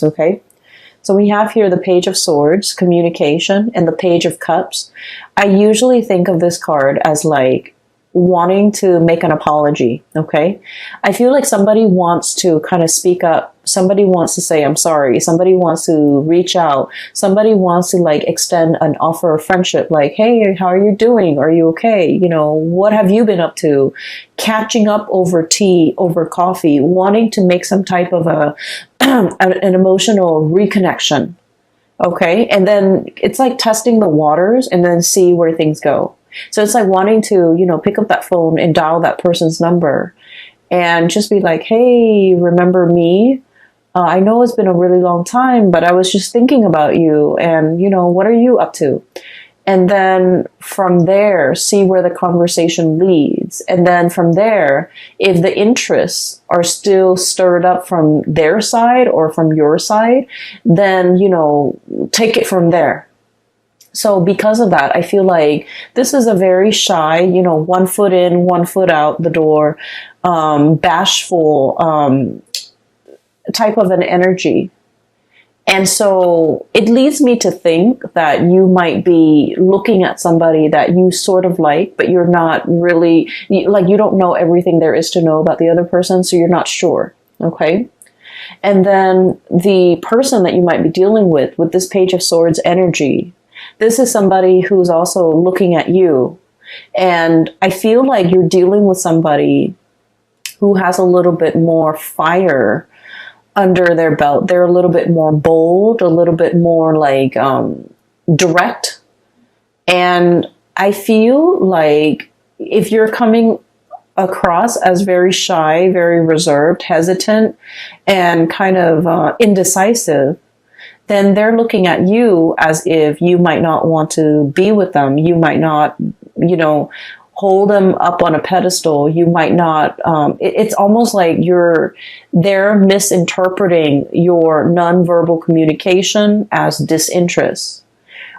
Okay. So we have here the Page of Swords, communication, and the Page of Cups. I usually think of this card as like wanting to make an apology. Okay. I feel like somebody wants to kind of speak up. Somebody wants to say, I'm sorry. Somebody wants to reach out. Somebody wants to like extend an offer of friendship. Like, hey, how are you doing? Are you okay? You know, what have you been up to? Catching up over tea, over coffee, wanting to make some type of an emotional reconnection. Okay. And then it's like testing the waters and then see where things go. So it's like wanting to, you know, pick up that phone and dial that person's number and just be like, hey, remember me? I know it's been a really long time, but I was just thinking about you and, you know, what are you up to? And then from there, see where the conversation leads. And then from there, if the interests are still stirred up from their side or from your side, then, you know, take it from there. So because of that, I feel like this is a very shy, you know, 1 foot in, 1 foot out the door, bashful type of an energy. And so it leads me to think that you might be looking at somebody that you sort of like, but you're not really, like you don't know everything there is to know about the other person, so you're not sure. Okay? And then the person that you might be dealing with this Page of Swords energy, this is somebody who's also looking at you. And I feel like you're dealing with somebody who has a little bit more fire under their belt. They're a little bit more bold, a little bit more like direct. And I feel like if you're coming across as very shy, very reserved, hesitant, and kind of indecisive, then they're looking at you as if you might not want to be with them. You might not, you know, hold them up on a pedestal. You might not, it's almost like they're misinterpreting your nonverbal communication as disinterest.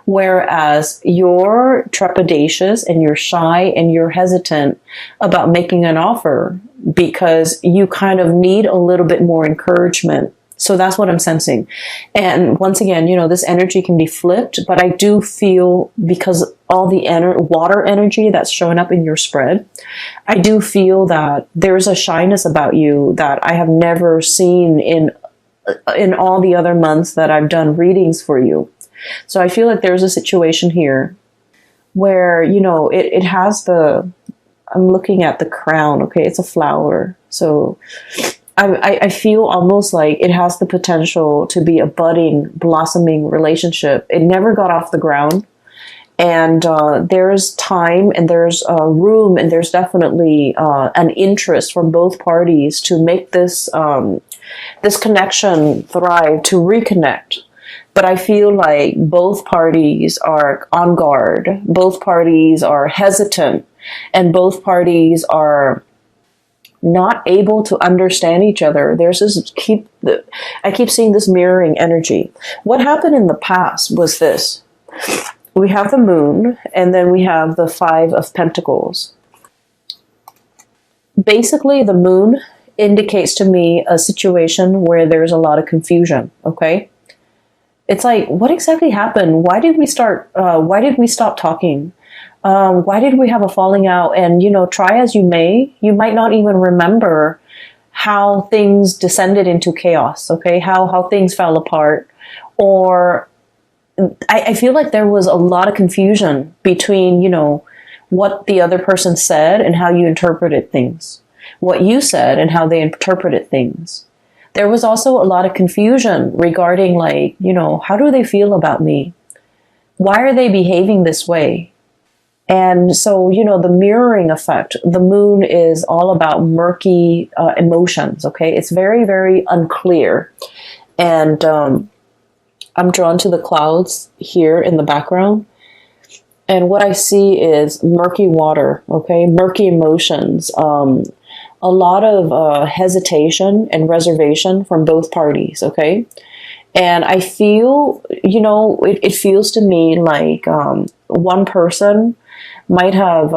Whereas you're trepidatious and you're shy and you're hesitant about making an offer because you kind of need a little bit more encouragement. So that's what I'm sensing. And once again, you know, this energy can be flipped, but I do feel because all the water energy that's showing up in your spread, I do feel that there's a shyness about you that I have never seen in all the other months that I've done readings for you. So I feel like there's a situation here where, you know, it has I'm looking at the crown. Okay. It's a flower. So I feel almost like it has the potential to be a budding, blossoming relationship. It never got off the ground. And there's time and there's room and there's definitely an interest from both parties to make this connection thrive, to reconnect. But I feel like both parties are on guard. Both parties are hesitant. And both parties are not able to understand each other. There's this I keep seeing this mirroring energy. What happened in the past was this. We have the moon and then we have the 5 of Pentacles. Basically, the moon indicates to me a situation where there's a lot of confusion. Okay. It's like, what exactly happened? Why did we stop talking? Why did we have a falling out? And, you know, try as you may, you might not even remember how things descended into chaos, okay? How things fell apart. Or I feel like there was a lot of confusion between, you know, what the other person said and how you interpreted things. What you said and how they interpreted things. There was also a lot of confusion regarding, like, you know, how do they feel about me? Why are they behaving this way? And so, you know, the mirroring effect, the moon is all about murky emotions, okay? It's very, very unclear. And I'm drawn to the clouds here in the background. And what I see is murky water, okay? Murky emotions, a lot of hesitation and reservation from both parties, okay? And I feel, you know, it feels to me like one person might have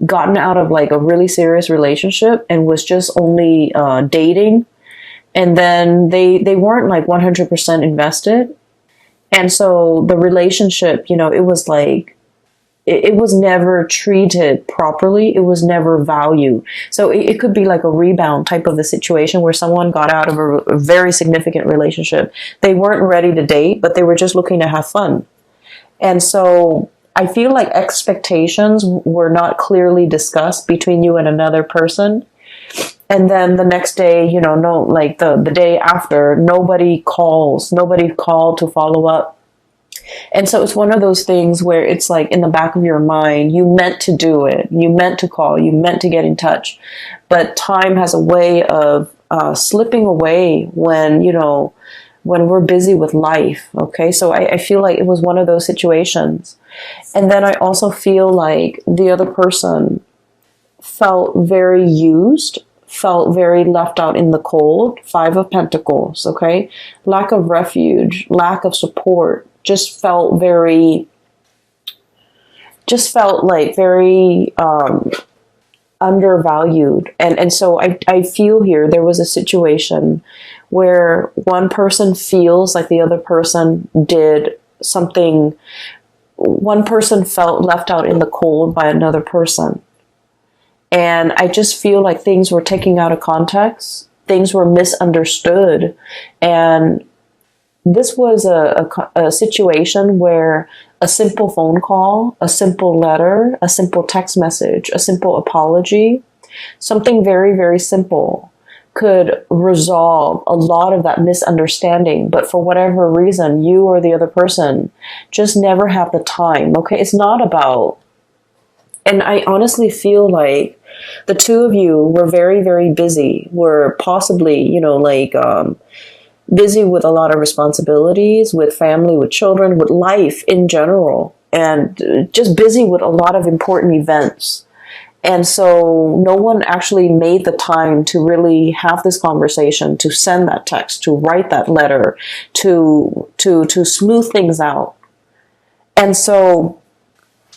gotten out of like a really serious relationship and was just only dating And then they weren't like 100% invested. And so the relationship, you know, it was like, it was never treated properly. It was never valued. So it could be like a rebound type of a situation where someone got out of a very significant relationship. They weren't ready to date, but they were just looking to have fun. And so I feel like expectations were not clearly discussed between you and another person. And then the next day, you know, no, like the day after, nobody called to follow up. And so it's one of those things where it's like in the back of your mind, you meant to do it. You meant to call. You meant to get in touch. But time has a way of slipping away when, you know, when we're busy with life. Okay. So I feel like it was one of those situations. And then I also feel like the other person felt very used, felt very left out in the cold. 5 of Pentacles. Okay. Lack of refuge, lack of support. Just felt very undervalued. And so I feel here there was a situation where one person feels like the other person did something, one person felt left out in the cold by another person. And I just feel like things were taken out of context, things were misunderstood, and this was a situation where a simple phone call, a simple letter, a simple text message, a simple apology, something very, very simple could resolve a lot of that misunderstanding. But for whatever reason, you or the other person just never have the time. Okay, it's not about, and I honestly feel like the two of you were very, very busy, were possibly, you know, like, busy with a lot of responsibilities, with family, with children, with life in general, and just busy with a lot of important events. And so no one actually made the time to really have this conversation, to send that text, to write that letter, to smooth things out. And so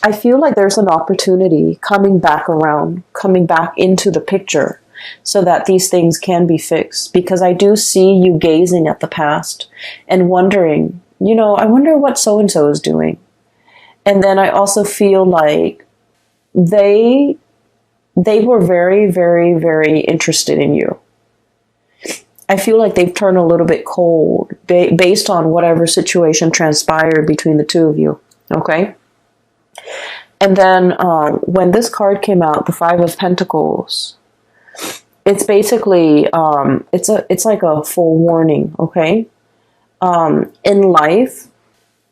I feel like there's an opportunity coming back around, coming back into the picture, so that these things can be fixed. Because I do see you gazing at the past and wondering, you know, I wonder what so-and-so is doing. And then I also feel like they were very, very, very interested in you. I feel like they've turned a little bit cold based on whatever situation transpired between the two of you. Okay? And then when this card came out, the 5 of Pentacles, it's basically, it's like a full warning, okay? In life,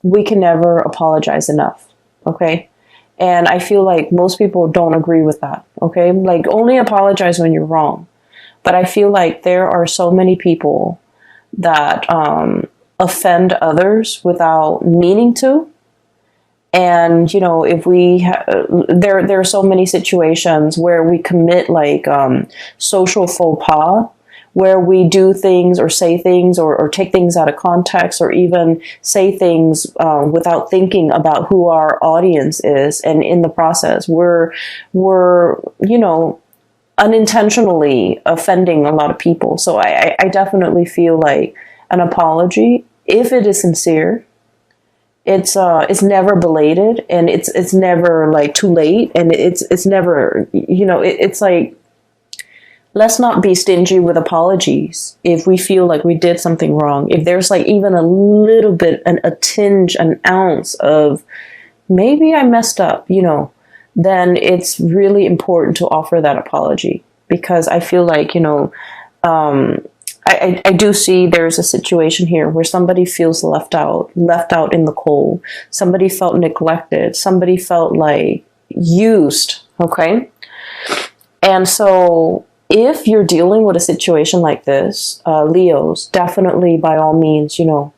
we can never apologize enough, okay? And I feel like most people don't agree with that, okay? Like, only apologize when you're wrong. But I feel like there are so many people that offend others without meaning to. And, you know, if we, there are so many situations where we commit like social faux pas, where we do things or say things or take things out of context, or even say things without thinking about who our audience is. And in the process, we're, you know, unintentionally offending a lot of people. So I definitely feel like an apology, if it is sincere, it's never belated, and it's never like too late, and it's never, you know, it's like, let's not be stingy with apologies if we feel like we did something wrong. If there's like even a little bit, a tinge, an ounce of maybe I messed up, you know, then it's really important to offer that apology. Because I feel like, you know, I do see there's a situation here where somebody feels left out in the cold. Somebody felt neglected. Somebody felt like used. Okay. And so if you're dealing with a situation like this, Leos, definitely by all means, you know,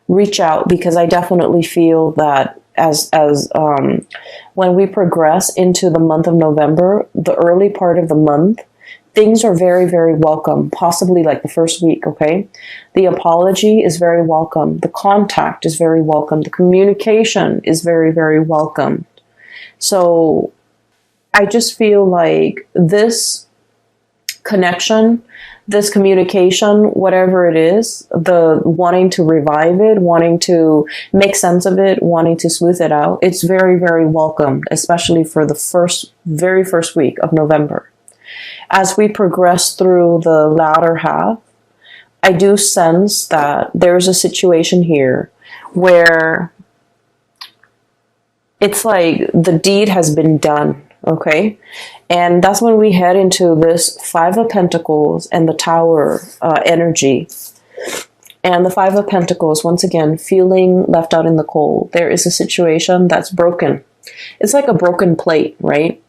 reach out, because I definitely feel that as when we progress into the month of November, the early part of the month, things are very, very welcome, possibly like the first week, okay? The apology is very welcome. The contact is very welcome. The communication is very, very welcome. So I just feel like this connection, this communication, whatever it is, the wanting to revive it, wanting to make sense of it, wanting to smooth it out, it's very, very welcomed, especially for the very first week of November. As we progress through the latter half, I do sense that there's a situation here where it's like the deed has been done, okay? And that's when we head into this Five of Pentacles and the Tower energy. And the Five of Pentacles, once again, feeling left out in the cold. There is a situation that's broken. It's like a broken plate, right?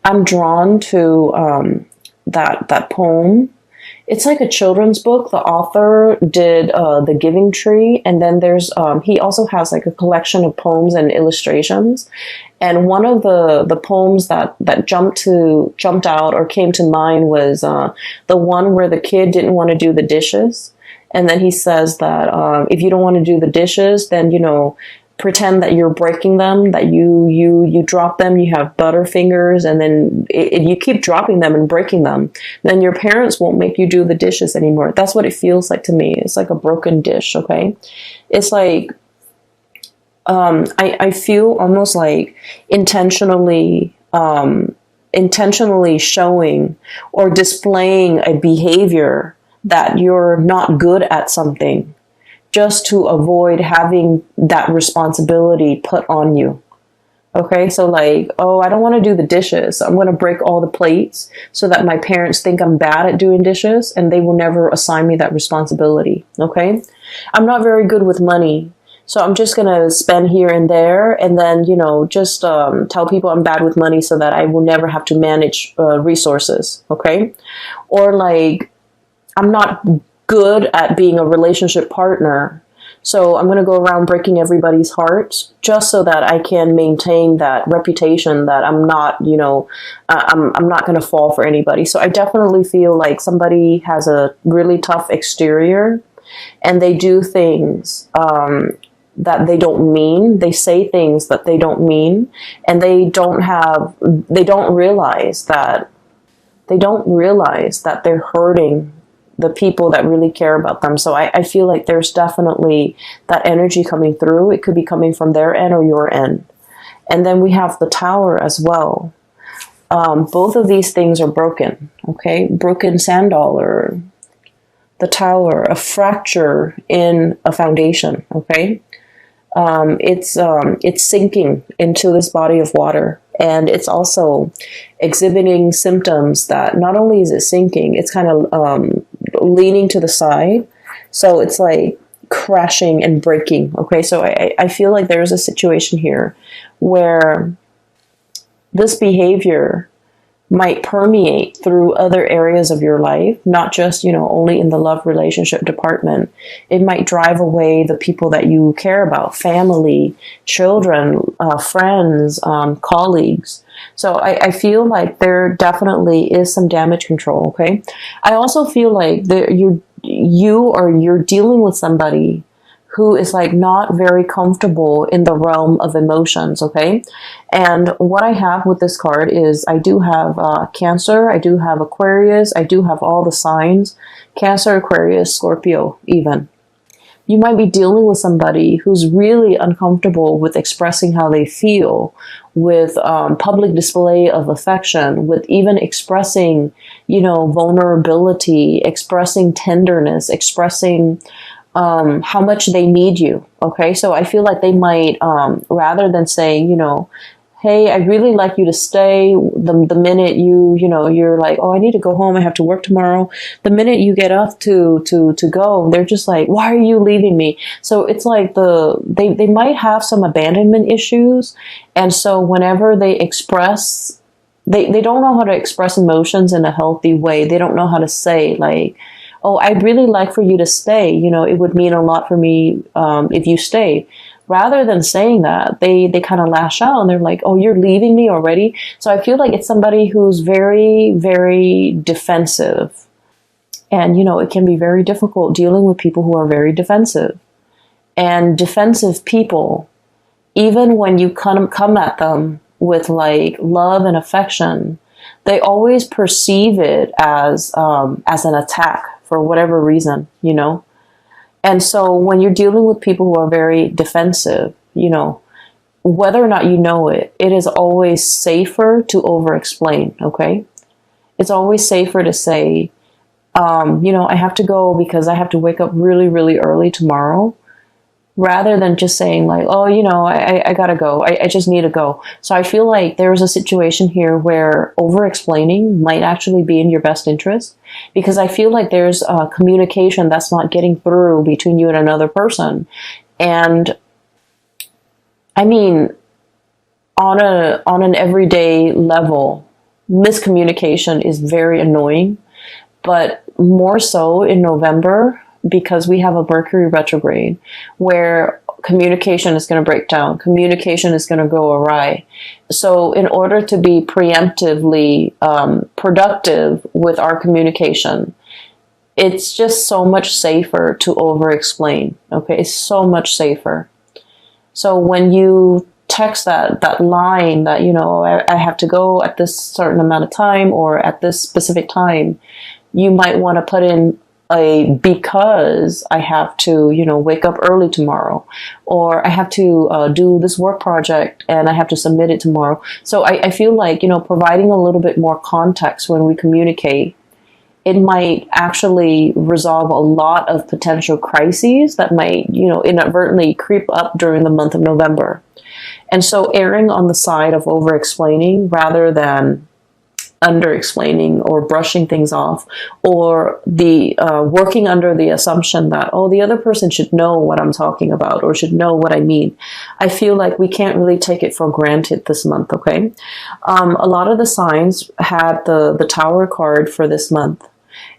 I'm drawn to that poem. It's like a children's book. The author did The Giving Tree, and then there's he also has like a collection of poems and illustrations. And one of the poems that jumped out or came to mind was the one where the kid didn't want to do the dishes, and then he says that if you don't want to do the dishes, then pretend that you're breaking them, that you drop them, you have butter fingers, and then if you keep dropping them and breaking them, then your parents won't make you do the dishes anymore. That's what it feels like to me. It's like a broken dish, okay? It's like, I feel almost like intentionally showing or displaying a behavior that you're not good at something, just to avoid having that responsibility put on you. Okay, so like, oh, I don't want to do the dishes, so I'm going to break all the plates so that my parents think I'm bad at doing dishes and they will never assign me that responsibility. Okay, I'm not very good with money, so I'm just going to spend here and there, and then, just tell people I'm bad with money so that I will never have to manage resources. Okay, or like, I'm not good at being a relationship partner, so I'm going to go around breaking everybody's hearts just so that I can maintain that reputation that I'm not, I'm not going to fall for anybody. So I definitely feel like somebody has a really tough exterior, and they do things that they don't mean. They say things that they don't mean, and they don't realize that they're hurting the people that really care about them. So I feel like there's definitely that energy coming through. It could be coming from their end or your end. And then we have the Tower as well. Both of these things are broken, okay? Broken sand dollar, the Tower, a fracture in a foundation, okay? It's sinking into this body of water. And it's also exhibiting symptoms that not only is it sinking, it's kind of leaning to the side. So it's like crashing and breaking. Okay, so I feel like there's a situation here where this behavior might permeate through other areas of your life, not just, only in the love relationship department. It might drive away the people that you care about, family, children, friends, colleagues. So I feel like there definitely is some damage control, okay? I also feel like you're dealing with somebody who is like not very comfortable in the realm of emotions, okay? And what I have with this card is I do have Cancer, I do have Aquarius, I do have all the signs, Cancer, Aquarius, Scorpio even. You might be dealing with somebody who's really uncomfortable with expressing how they feel, with public display of affection, with even expressing, vulnerability, expressing tenderness, expressing how much they need you. Okay, so I feel like they might, rather than saying, hey, I'd really like you to stay, the minute you're like, oh, I need to go home, I have to work tomorrow. The minute you get up to go, they're just like, why are you leaving me? So it's like they might have some abandonment issues. And so whenever they express, they don't know how to express emotions in a healthy way. They don't know how to say like, oh, I'd really like for you to stay. It would mean a lot for me if you stayed. Rather than saying that, they kind of lash out and they're like, oh, you're leaving me already? So I feel like it's somebody who's very, very defensive. And, it can be very difficult dealing with people who are very defensive. And defensive people, even when you come at them with like love and affection, they always perceive it as an attack for whatever reason, you know. And so when you're dealing with people who are very defensive, you know, whether or not you know it, it is always safer to over-explain, okay? It's always safer to say, you know, I have to go because I have to wake up really, really early tomorrow, rather than just saying like, oh, you know, I gotta go. I just need to go. So I feel like there's a situation here where over-explaining might actually be in your best interest, because I feel like there's communication that's not getting through between you and another person. And I mean, on an everyday level, miscommunication is very annoying, but more so in November, because we have a Mercury retrograde where communication is going to break down. Communication is going to go awry. So in order to be preemptively productive with our communication, it's just so much safer to over-explain. Okay, it's so much safer. So when you text that line that, you know, I have to go at this certain amount of time or at this specific time, you might want to put in because I have to, you know, wake up early tomorrow, or I have to do this work project and I have to submit it tomorrow. So I feel like, you know, providing a little bit more context when we communicate, it might actually resolve a lot of potential crises that might, you know, inadvertently creep up during the month of November. And so erring on the side of over-explaining rather than under-explaining or brushing things off, or the working under the assumption that, oh, the other person should know what I'm talking about or should know what I mean. I feel like we can't really take it for granted this month, okay? A lot of the signs had the Tower card for this month.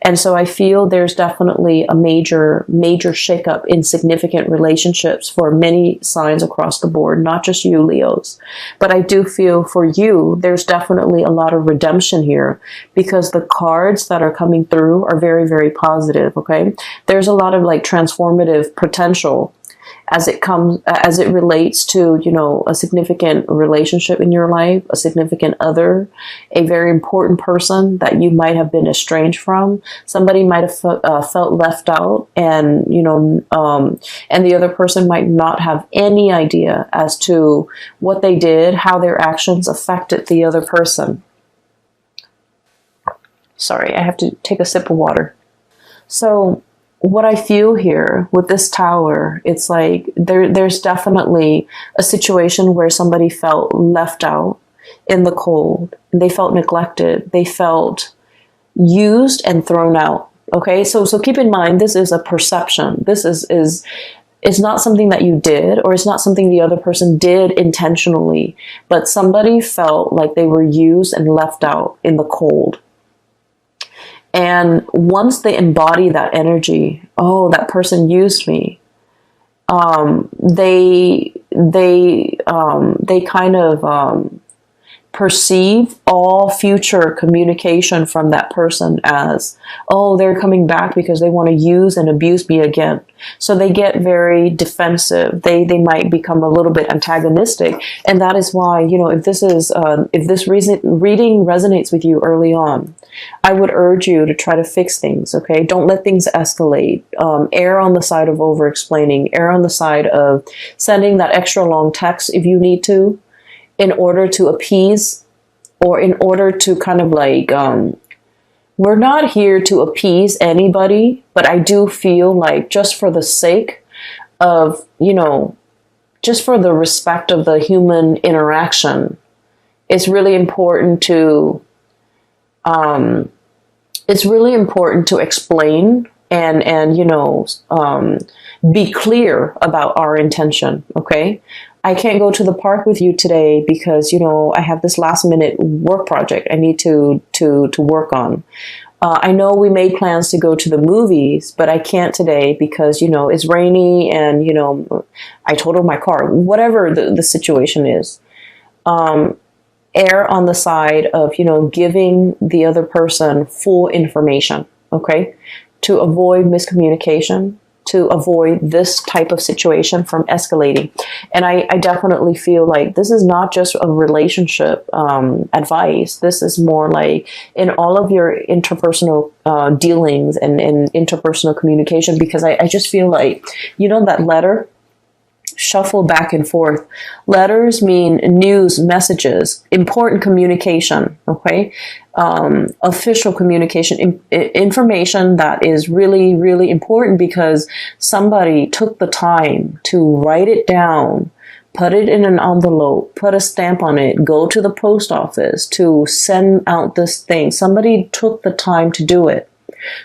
And so I feel there's definitely a major shakeup in significant relationships for many signs across the board, not just you, Leos. But I do feel for you, there's definitely a lot of redemption here, because the cards that are coming through are very, very positive, okay? There's a lot of like transformative potential as it relates to, you know, a significant relationship in your life, a significant other, a very important person that you might have been estranged from. Somebody might have felt left out, and, you know, and the other person might not have any idea as to what they did, how their actions affected the other person. Sorry, I have to take a sip of water. So what I feel here with this Tower, it's like there's definitely a situation where somebody felt left out in the cold. They felt neglected. They felt used and thrown out. Okay, so keep in mind, this is a perception. This is it's not something that you did, or it's not something the other person did intentionally, but somebody felt like they were used and left out in the cold. And once they embody that energy, oh, that person used me, they kind of perceive all future communication from that person as, oh, they're coming back because they want to use and abuse me again. So they get very defensive. They might become a little bit antagonistic. And that is why, you know, if this reading resonates with you early on, I would urge you to try to fix things, okay? Don't let things escalate. Err on the side of over-explaining. Err on the side of sending that extra long text if you need to, in order to appease, or in order to kind of like, we're not here to appease anybody, but I do feel like just for the sake of, you know, just for the respect of the human interaction, it's really important to, explain and, you know, be clear about our intention. Okay. I can't go to the park with you today because, you know, I have this last minute work project I need to work on. I know we made plans to go to the movies, but I can't today because, you know, it's rainy and, you know, I totaled my car, whatever the situation is. Err on the side of, you know, giving the other person full information, okay, to avoid miscommunication, to avoid this type of situation from escalating. And I definitely feel like this is not just a relationship advice. This is more like in all of your interpersonal dealings and interpersonal communication, because I just feel like, you know, that letter, shuffle back and forth. Letters mean news, messages, important communication, okay? Official communication, information that is really, really important because somebody took the time to write it down, put it in an envelope, put a stamp on it, go to the post office to send out this thing. Somebody took the time to do it.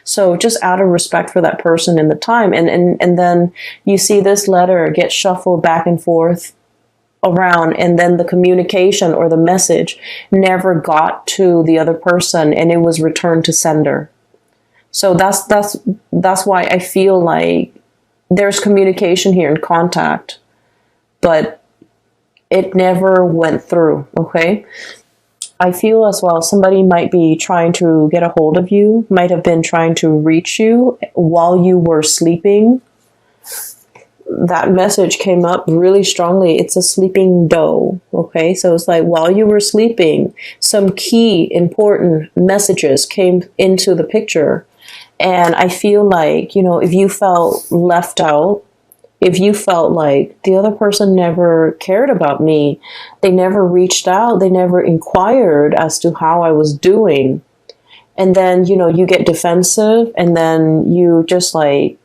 So just out of respect for that person and the time. And then you see this letter get shuffled back and forth around, and then the communication or the message never got to the other person and it was returned to sender. So that's why I feel like there's communication here and contact, but it never went through, okay? I feel as well somebody might be trying to get a hold of you, might have been trying to reach you while you were sleeping. That message came up really strongly. It's a sleeping doe, okay? So it's like while you were sleeping, some key important messages came into the picture. And I feel like, you know, if you felt left out, if you felt like the other person never cared about me, they never reached out, they never inquired as to how I was doing, and then, you know, you get defensive and then you just like